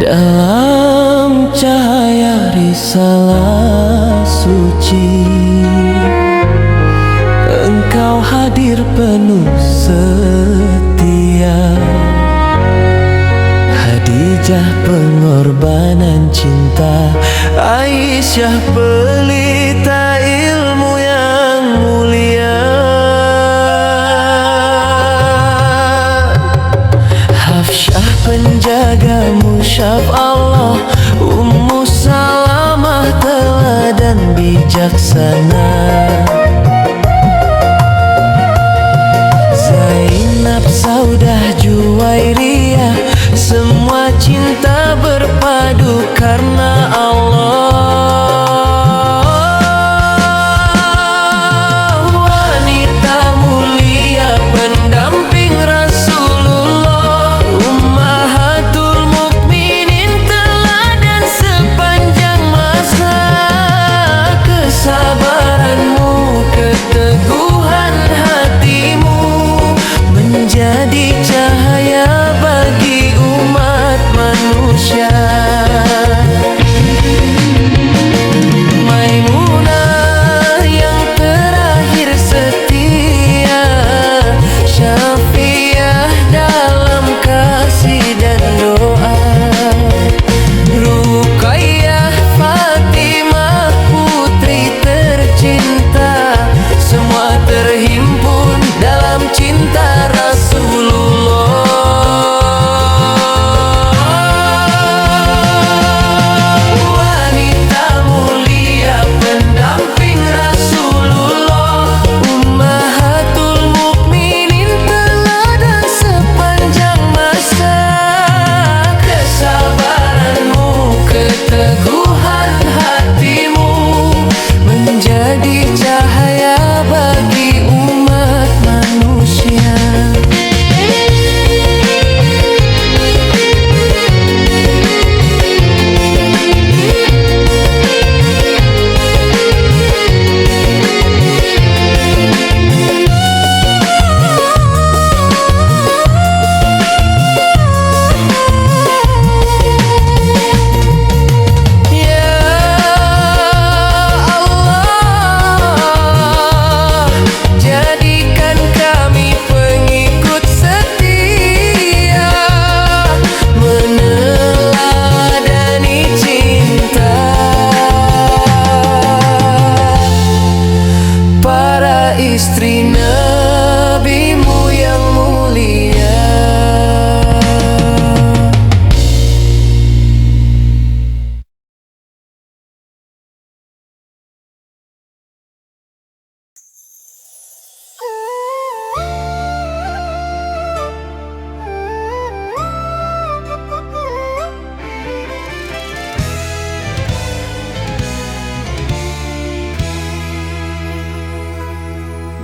dalam cahaya risalah suci. Engkau hadir penuh setia, Khadijah pengorbanan cinta, Aisyah pelita ilmu yang mulia, Hafsyah penjaga musyaf Allah, Ummu Salamah teladan bijaksana, Zainab Saudah Juwairiyah, semua cinta berpadu karena Allah. Wanita mulia pendamping Rasulullah, Ummahatul Mukminin teladan sepanjang masa. Kesabaranmu, keteguhan hatimu menjadi cahaya bagi umat manusia. Maimunah yang terakhir setia, Syafiah dalam kasih dan doa, Ruqayyah Fatimah putri tercinta, semua terhimpun dalam cinta Rasulullah. Wanita mulia pendamping Rasulullah, Ummahatul Mukminin teladan sepanjang masa. Kesabaranmu, keteguhan hatimu menjadi cahaya bagi umat manusia. Ya Allah, jadikan kami pengikut setia, meneladani cinta para istri Nabi-Mu yang mulia.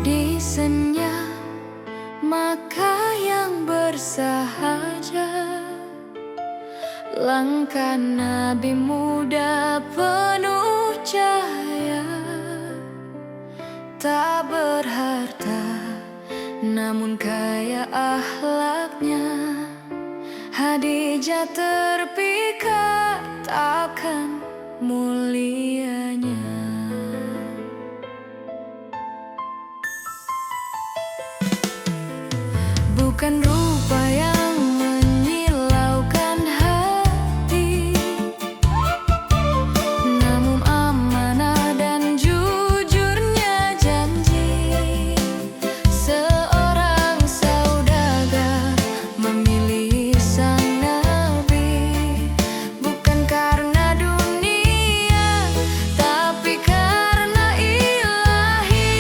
Di senja Makkah yang bersahaja, langkah Nabi muda penuh cahaya, tak berharta namun kaya akhlaknya. Khadijah terpikat akan mulianya. Bukan rupa yang menyilaukan hati, namun amanah dan jujurnya janji. Seorang saudagar memilih sang Nabi, bukan karena dunia tapi karena ilahi.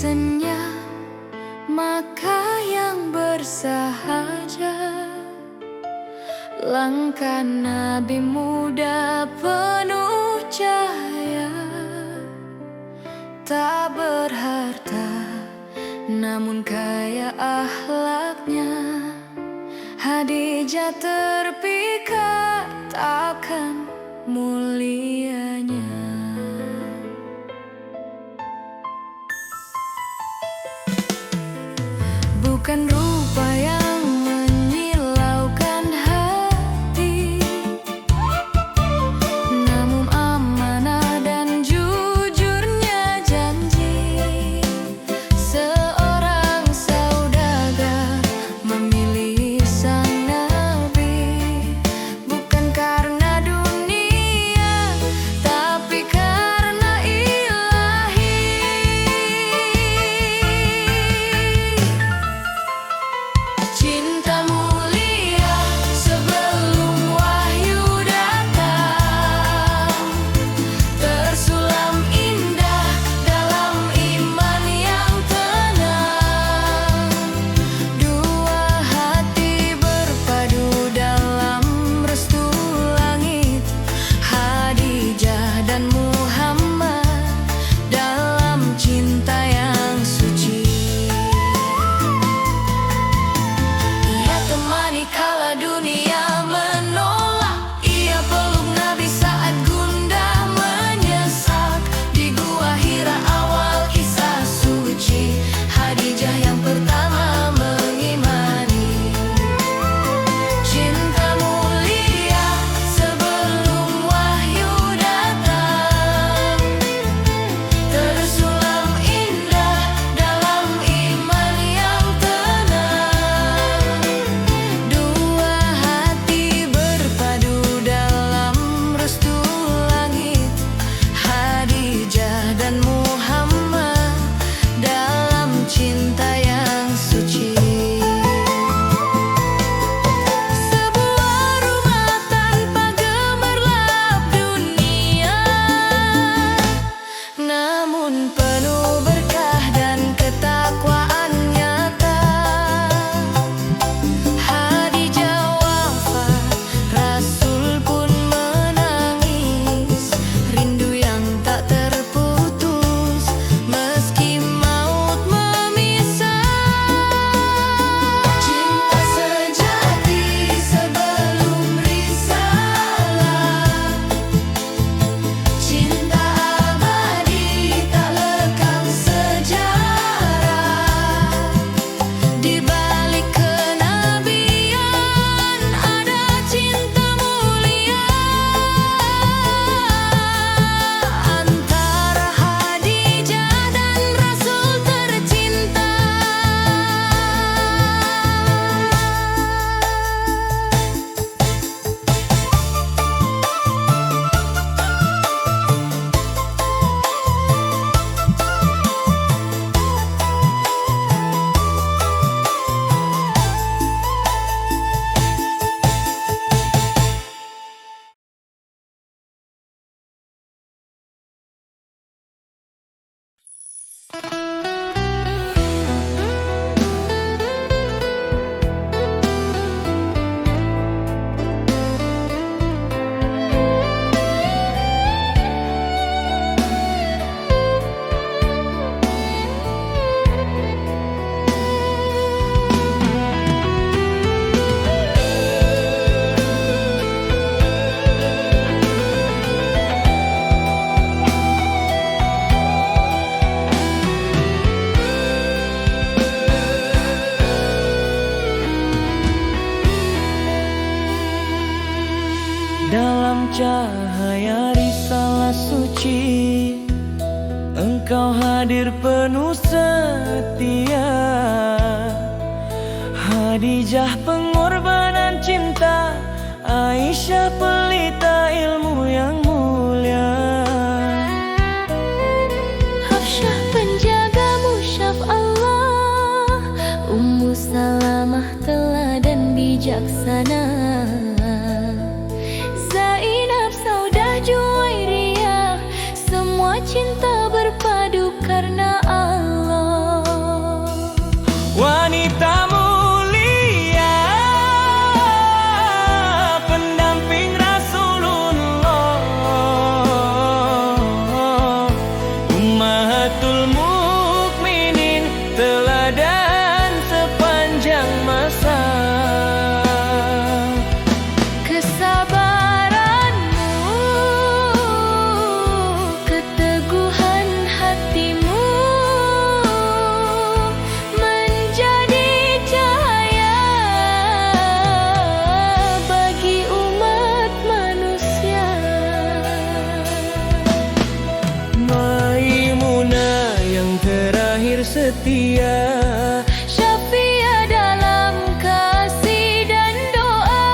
senya, maka yang bersahaja. Langkah Nabi muda penuh cahaya, tak berharta namun kaya akhlaknya. Khadijah terpikat akan mulianya. Bukan rupa yang menyilaukan hati, namun amanah dan jujurnya janji. Seorang saudagar memilih sang Nabi, bukan karena dunia, tapi karena ilahi. Cinta mulia sebelum wahyu datang, tersulam indah dalam iman yang tenang. Dua hati berpadu dalam restu langit, Khadijah dan Muhammad dalam cinta yang suci. Ia temani kala dunia menolak, ia peluk Nabi saat gundah menyesak. Di gua Hira awal kisah suci, Khadijah yang pertama mengimani. Cinta mulia sebelum wahyu datang, tersulam indah dalam iman yang tenang. Dua hati berpadu dalam restu langit, Khadijah dan Muhammad dalam cinta yang suci. Sebuah rumah tanpa gemerlap dunia, namun penuh berkah dan ketakwaan nyata. Khadijah wafat, Rasul pun menangis, rindu yang tak terputus meski maut memisah. Cinta sejati sebelum risalah, cinta abadi tak lekang sejarah. Di balik kenabian ada cinta mulia antara Khadijah dan Rasul tercinta. Dalam cahaya risalah suci, engkau hadir penuh setia. Khadijah pengorbanan cinta, Aisyah pelita ilmu yang mulia. Hafsyah penjaga musyaf Allah, Ummu Salamah teladan bijaksana. Zainab Saudah Juwairiyah, semua cinta berpadu karena Allah. setia, Syafi'ah dalam kasih dan doa.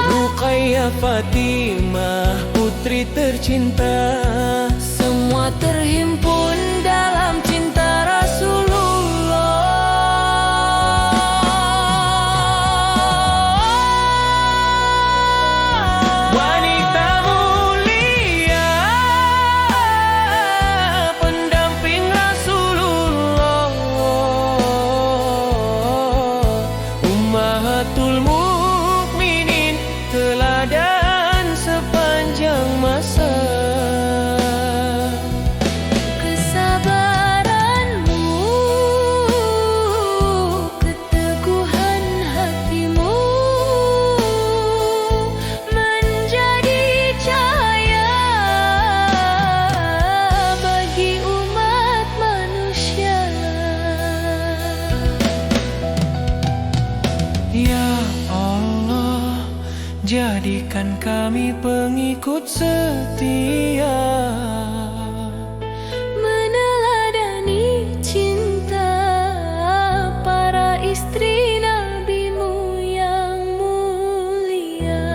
Ruqayyah Fatimah putri tercinta, Semua terhimpun dalam cinta Rasulullah. wanita mulia, pendamping Rasulullah, Ummahatul Mukminin, teladan sepanjang masa. Kesabaranmu, keteguhan hatimu menjadi cahaya bagi umat manusia. Ya Allah, jadikan kami pengikut setia, Meneladani cinta para istri Nabi-Mu yang mulia.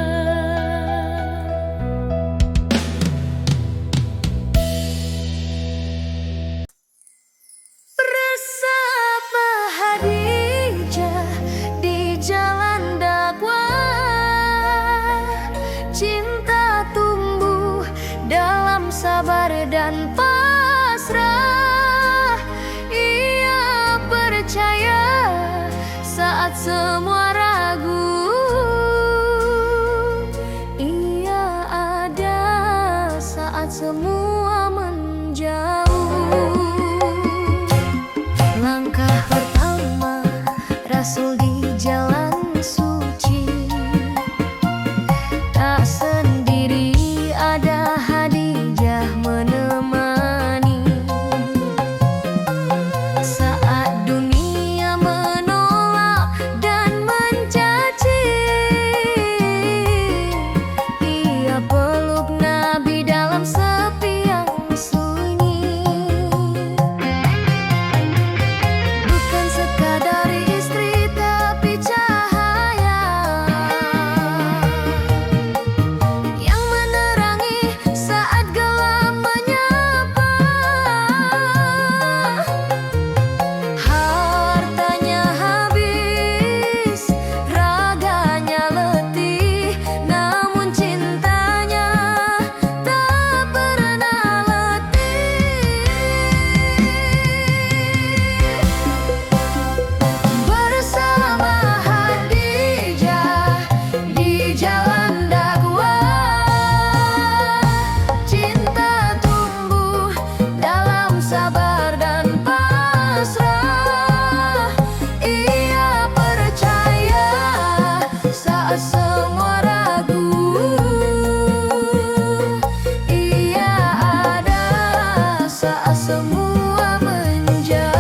Bersama Khadijah di jalan dakwah, cinta tumbuh dalam sabar dan pasrah. Ia percaya saat semua ragu, ia ada saat semua menjauh. Langkah pertama Rasul di jalan suci, tak sendiri, ada Khadijah menemani. Saat dunia menolak dan mencaci, ia peluk Nabi dalam sepi yang sunyi. Bukan sekadar istri tapi cahaya yang menerangi saat gelap menyapa. Hartanya habis, raganya letih, namun cintanya tak pernah letih. Bersama Khadijah di jalan dakwah, cinta tumbuh dalam sabar dan pasrah. Ia percaya saat semua ragu, ia ada saat semua menjauh.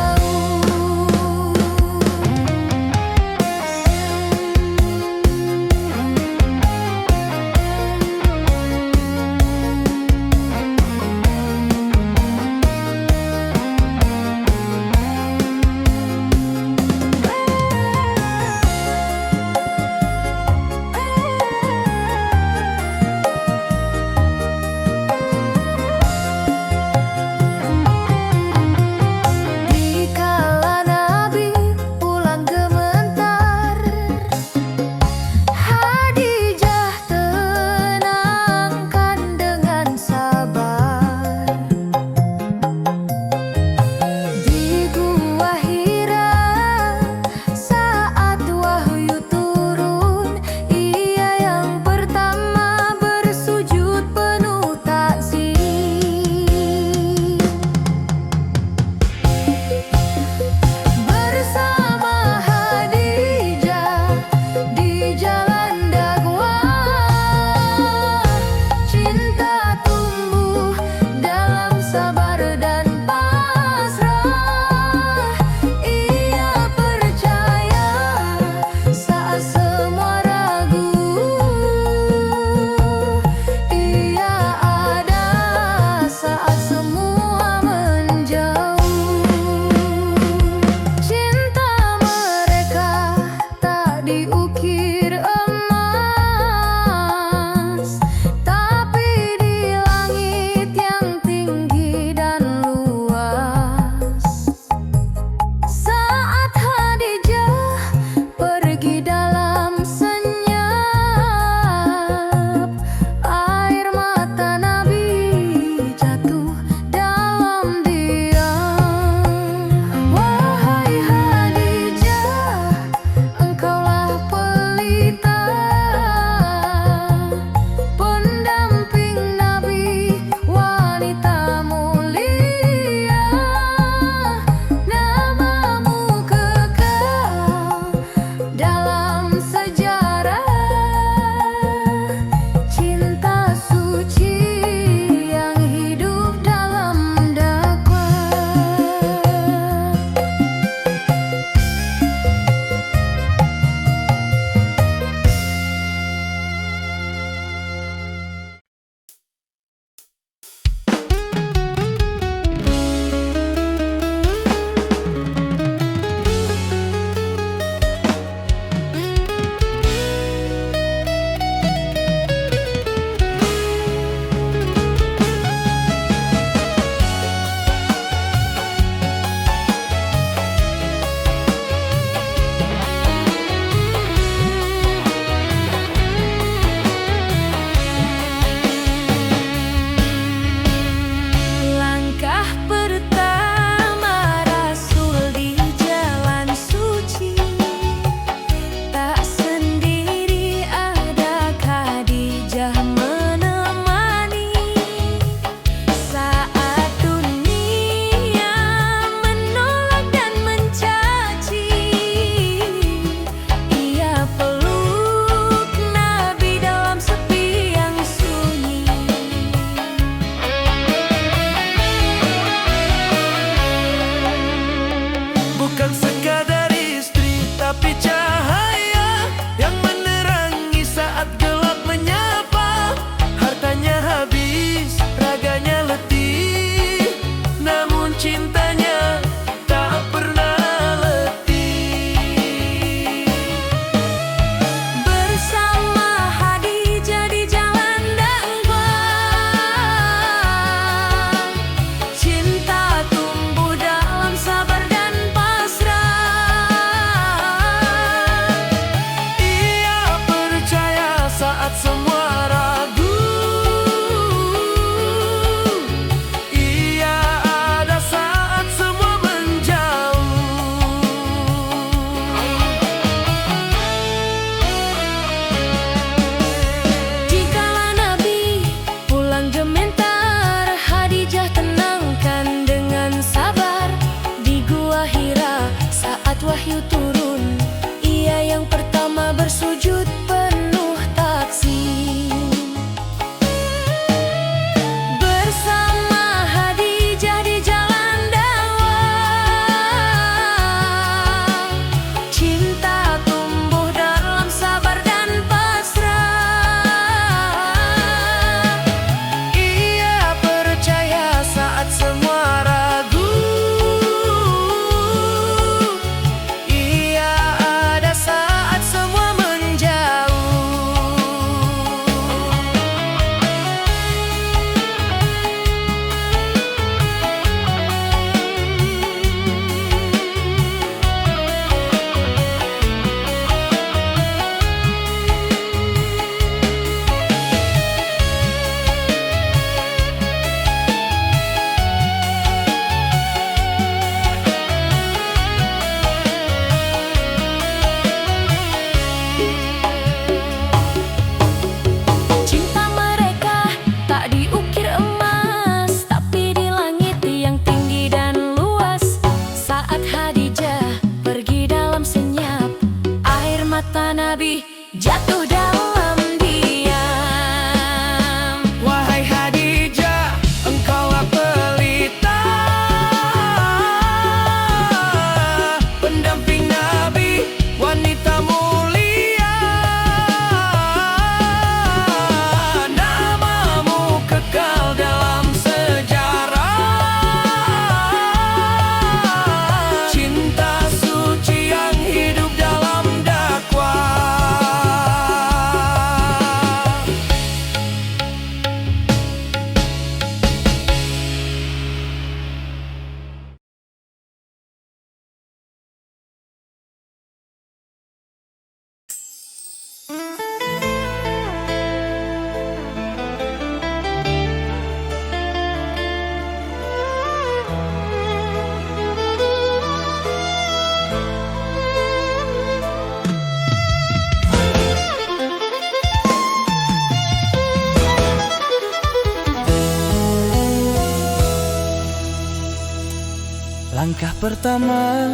Langkah pertama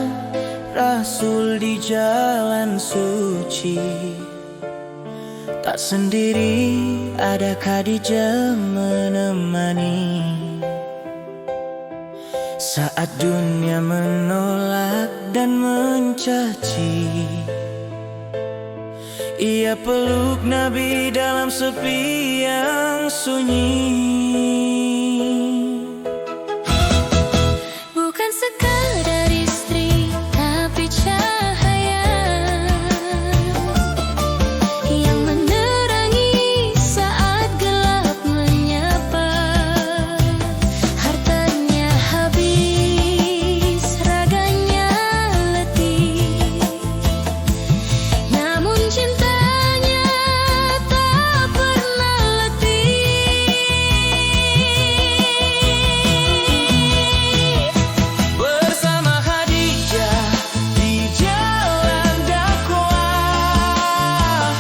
Rasul di jalan suci, tak sendiri, ada Khadijah menemani. Saat dunia menolak dan mencaci, ia peluk Nabi dalam sepi yang sunyi. Bukan sekadar istri, tapi cahaya yang menerangi saat gelap menyapa. Hartanya habis, raganya letih, namun cintanya tak pernah letih. Bersama Khadijah di jalan dakwah,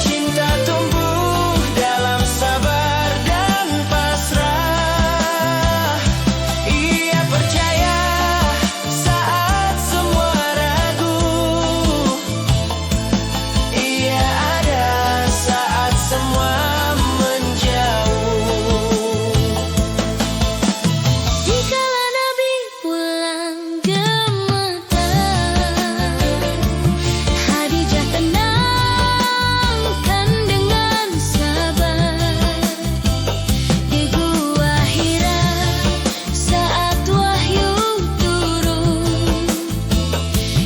cinta tumbuh dalam sabar dan pasrah. Ia percaya saat semua ragu, ia ada saat semua menjauh. Dikala Nabi pulang gemetar, Khadijah tenangkan dengan sabar. Di gua Hira saat wahyu turun,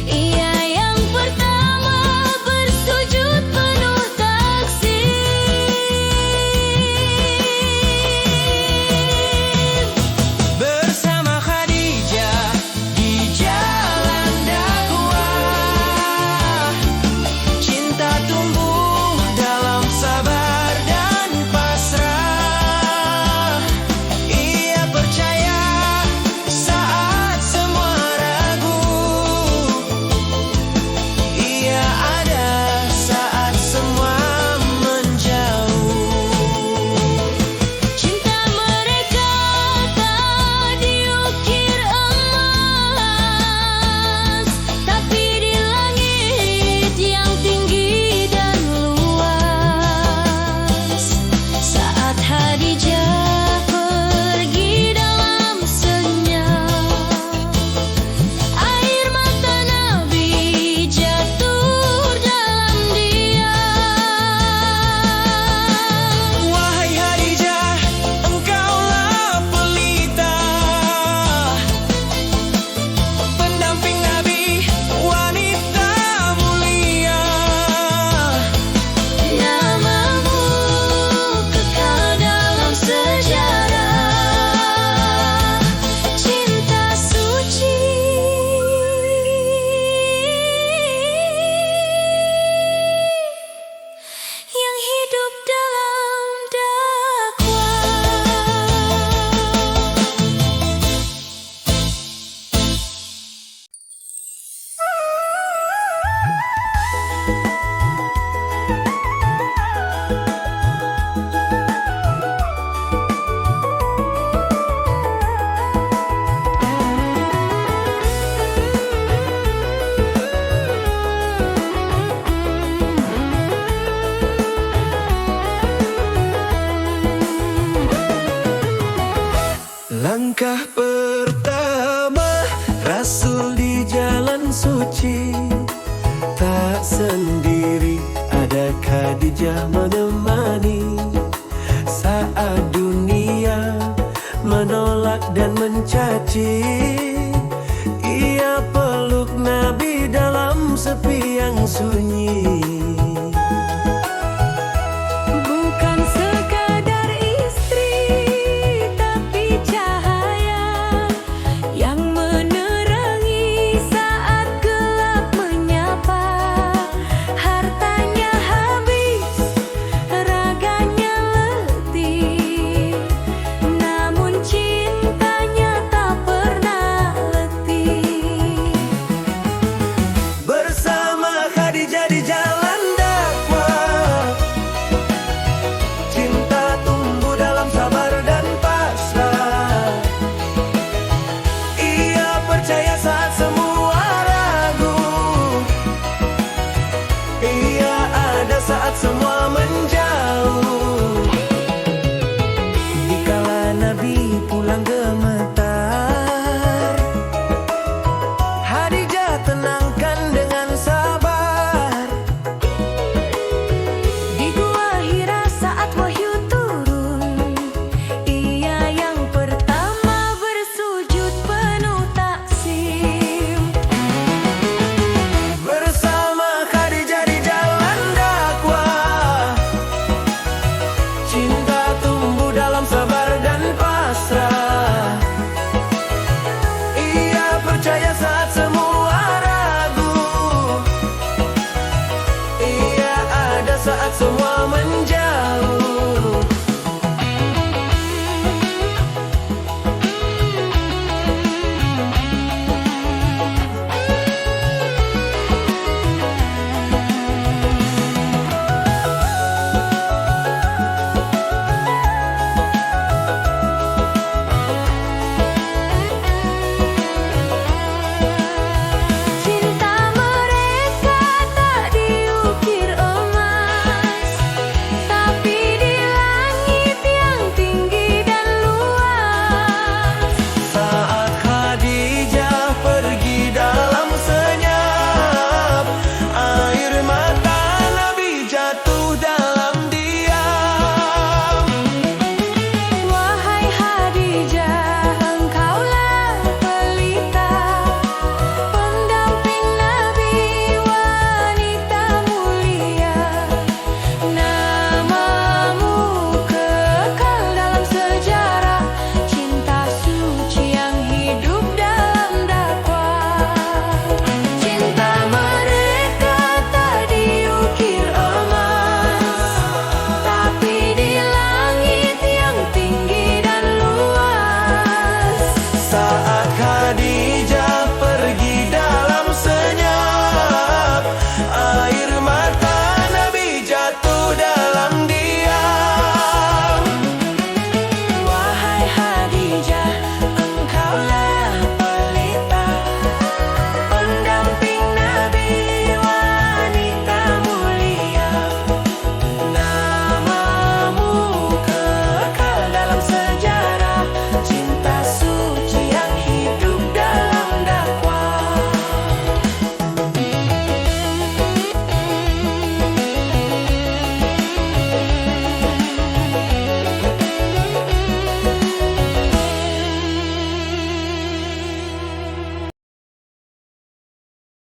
ia yang pertama bersujud penuh takzim. Bersama Khadijah di jalan dakwah, cinta tumbuh dalam sabar dan pasrah. Ia percaya saat semua ragu, ia ada saat semua menjauh. Cinta mereka tak diukir emas, tapi di langit yang tinggi dan luas. Saat Khadijah pergi dalam senyap, air mata Nabi jatuh dalam diam. Wahai Khadijah, engkaulah pelita, pendamping Nabi, wanita mulia. Namamu kekal dalam sejarah cinta suci yang hidup dalam dakwah. Langkah pertama Rasul di jalan suci, tak sendiri, ada Khadijah menemani. Saat dunia menolak dan mencaci, ia peluk Nabi dalam sepi yang sunyi. Bukan sekadar istri, tapi cahaya yang menerangi saat gelap menyapa. Hartanya habis, raganya letih, namun cintanya tak pernah menjadi